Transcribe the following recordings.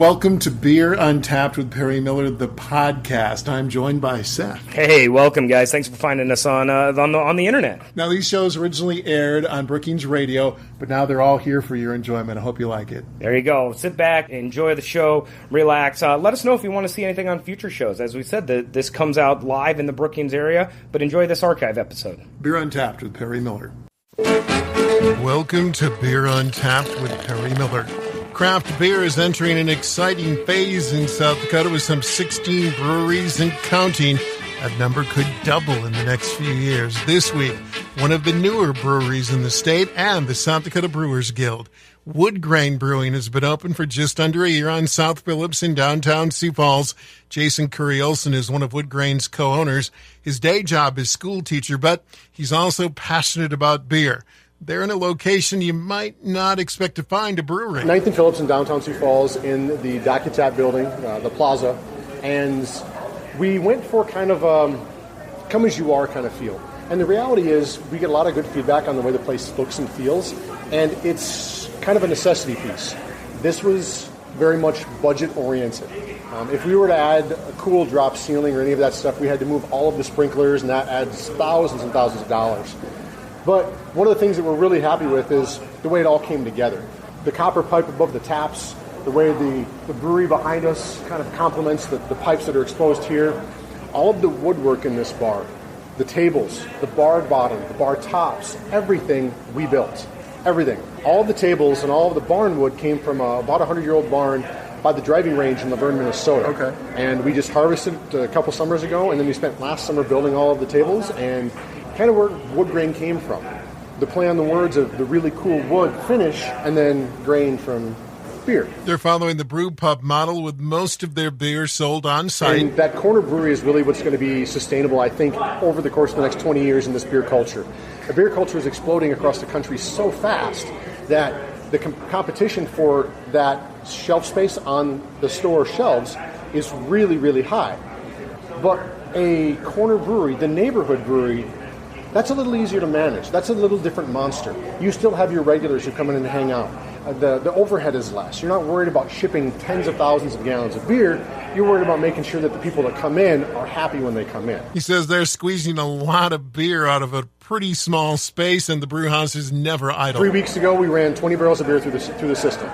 Welcome to Beer Untapped with Perry Miller, the podcast. I'm joined by Seth. Hey, welcome, guys. Thanks for finding us on the internet. Now, these shows originally aired on Brookings Radio, but now they're all here for your enjoyment. I hope you like it. There you go. Sit back, enjoy the show, relax. Let us know if you want to see anything on future shows. As we said, this comes out live in the Brookings area, but enjoy this archive episode. Beer Untapped with Perry Miller. Welcome to Beer Untapped with Perry Miller. Craft beer is entering an exciting phase in South Dakota with some 16 breweries and counting. That number could double in the next few years. This week, one of the newer breweries in the state and the South Dakota Brewers Guild. Woodgrain Brewing has been open for just under a year on South Phillips in downtown Sioux Falls. Jason Curry-Olson is one of Woodgrain's co-owners. His day job is school teacher, but he's also passionate about beer. They're in a location you might not expect to find a brewery. 9th and Phillips in downtown Sioux Falls in the Dakota building, the plaza. And we went for kind of come as you are kind of feel. And the reality is we get a lot of good feedback on the way the place looks and feels. And it's kind of a necessity piece. This was very much budget oriented. If we were to add a cool drop ceiling or any of that stuff, we had to move all of the sprinklers, and that adds thousands and thousands of dollars. But one of the things that we're really happy with is the way it all came together. The copper pipe above the taps, the way the brewery behind us kind of complements the pipes that are exposed here. All of the woodwork in this bar, the tables, the bar bottom, the bar tops, everything we built. Everything. All of the tables and all of the barn wood came from about a 100-year-old barn by the driving range in Laverne, Minnesota. Okay. And we just harvested it a couple summers ago, and then we spent last summer building all of the tables, and kind of where Woodgrain came from. The play on the words of the really cool wood finish and then grain from beer. They're following the brew pub model with most of their beer sold on site. And that corner brewery is really what's going to be sustainable, I think, over the course of the next 20 years in this beer culture. The beer culture is exploding across the country so fast that the competition for that shelf space on the store shelves is really, really high. But a corner brewery, the neighborhood brewery, that's a little easier to manage. That's a little different monster. You still have your regulars who come in and hang out. The overhead is less. You're not worried about shipping tens of thousands of gallons of beer. You're worried about making sure that the people that come in are happy when they come in. He says they're squeezing a lot of beer out of a pretty small space, and the brew house is never idle. 3 weeks ago, we ran 20 barrels of beer through the system.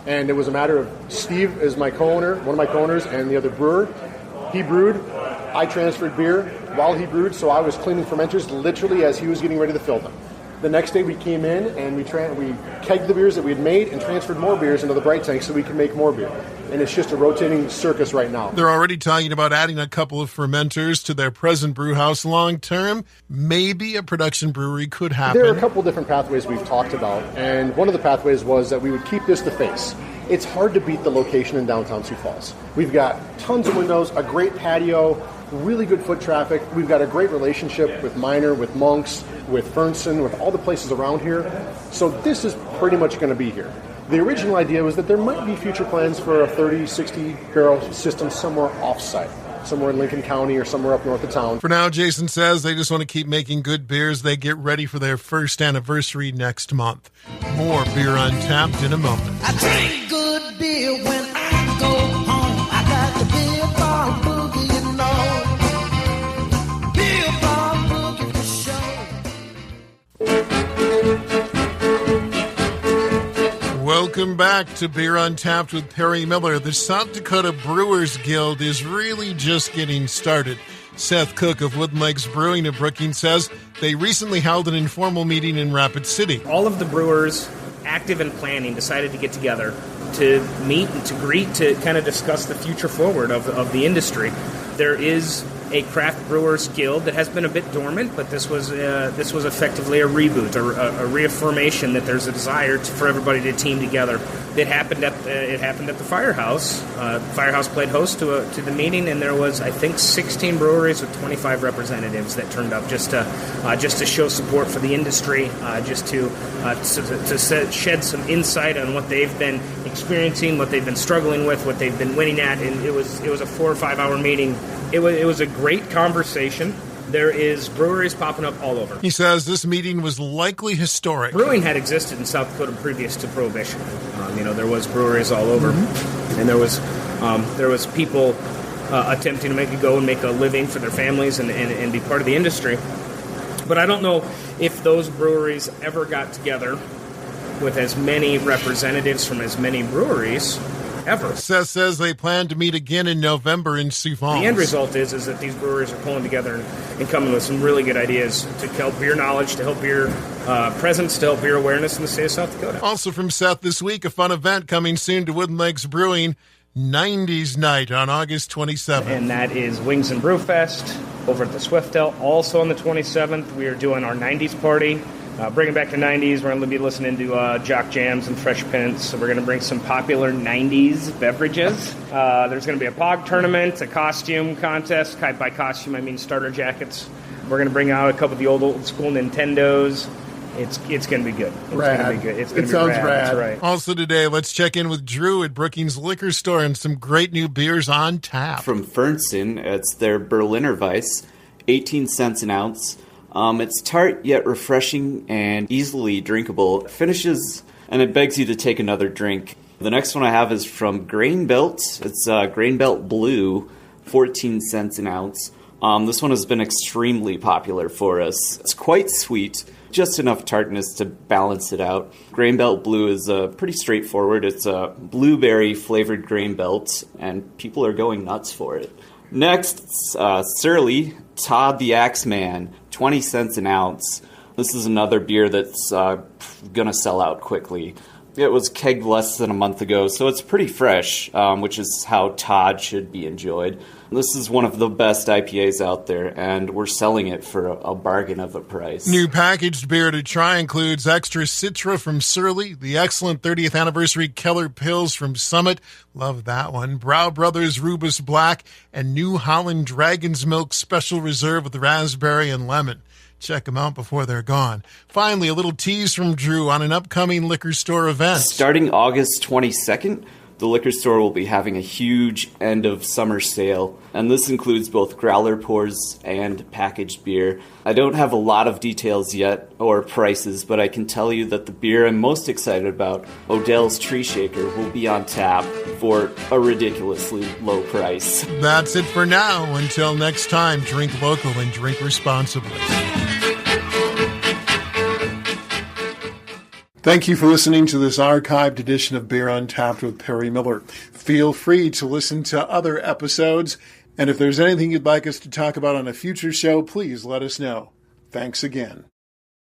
And it was a matter of Steve is my co-owner, one of my co-owners, and the other brewer. He brewed. I transferred beer while he brewed, so I was cleaning fermenters literally as he was getting ready to fill them. The next day we came in and we kegged the beers that we had made and transferred more beers into the bright tank so we could make more beer. And it's just a rotating circus right now. They're already talking about adding a couple of fermenters to their present brew house long term. Maybe a production brewery could happen. There are a couple different pathways we've talked about, and one of the pathways was that we would keep this the face. It's hard to beat the location in downtown Sioux Falls. We've got tons of windows, a great patio, really good foot traffic. We've got a great relationship with Minor, with Monks, with Fernson, with all the places around here. So this is pretty much going to be here. The original idea was that there might be future plans for a 30, 60 barrel system somewhere off-site, somewhere in Lincoln County or somewhere up north of town. For now, Jason says they just want to keep making good beers. They get ready for their first anniversary next month. More Beer Untapped in a moment. I drink good beer when I go home. I got the beer bar boogie, you know. Beer bar boogie for sure. Welcome back to Beer Untapped with Perry Miller. The South Dakota Brewers Guild is really just getting started. Seth Cook of Wooden Legs Brewing in Brookings says they recently held an informal meeting in Rapid City. All of the brewers active in planning decided to get together to meet and to greet, to kind of discuss the future forward of the industry. There is a craft brewers guild that has been a bit dormant, but this was effectively a reboot, a reaffirmation that there's a desire for everybody to team together. It happened at the Firehouse. Firehouse played host to the meeting, and there was, I think, 16 breweries with 25 representatives that turned up just to show support for the industry, just to shed some insight on what they've been experiencing, what they've been struggling with, what they've been winning at. And it was a 4 or 5 hour meeting. It was a great conversation. There is breweries popping up all over. He says this meeting was likely historic. Brewing had existed in South Dakota previous to Prohibition. There was breweries all over. Mm-hmm. and there was people attempting to make a living for their families and be part of the industry. But I don't know if those breweries ever got together with as many representatives from as many breweries ever. Seth says they plan to meet again in November in Sioux Falls. The end result is that these breweries are pulling together and coming with some really good ideas to help beer knowledge, to help beer presence, to help beer awareness in the state of South Dakota. Also from Seth this week, a fun event coming soon to Wooden Legs Brewing, 90s Night on August 27th. And that is Wings and Brew Fest over at the Swiftel. Also on the 27th, we are doing our 90s party. Bringing back the 90s, we're going to be listening to Jock Jams and Fresh Prince. So we're going to bring some popular 90s beverages. There's going to be a POG tournament, a costume contest. By costume, I mean starter jackets. We're going to bring out a couple of the old school Nintendos. It's going to be good. It's going to be good. It sounds rad. rad. That's right. Also today, let's check in with Drew at Brookings Liquor Store and some great new beers on tap. From Fernston, it's their Berliner Weiss, 18 cents an ounce. It's tart yet refreshing and easily drinkable. It finishes and it begs you to take another drink. The next one I have is from Grain Belt. It's Grain Belt Blue, 14 cents an ounce. This one has been extremely popular for us. It's quite sweet, just enough tartness to balance it out. Grain Belt Blue is pretty straightforward. It's a blueberry flavored Grain Belt, and people are going nuts for it. Next, Surly Todd the Axeman, 20 cents an ounce. This is another beer that's going to sell out quickly. It was kegged less than a month ago, so it's pretty fresh, which is how Todd should be enjoyed. This is one of the best IPAs out there, and we're selling it for a bargain of a price. New packaged beer to try includes Extra Citra from Surly, the excellent 30th anniversary Keller Pils from Summit, love that one, Brow Brothers Rubus Black, and New Holland Dragon's Milk Special Reserve with raspberry and lemon. Check them out before they're gone. Finally, a little tease from Drew on an upcoming liquor store event. Starting August 22nd, the liquor store will be having a huge end of summer sale, and this includes both growler pours and packaged beer. I don't have a lot of details yet or prices, but I can tell you that the beer I'm most excited about, Odell's Tree Shaker, will be on tap for a ridiculously low price. That's it for now. Until next time, drink local and drink responsibly. Thank you for listening to this archived edition of Beer Untapped with Perry Miller. Feel free to listen to other episodes, and if there's anything you'd like us to talk about on a future show, please let us know. Thanks again.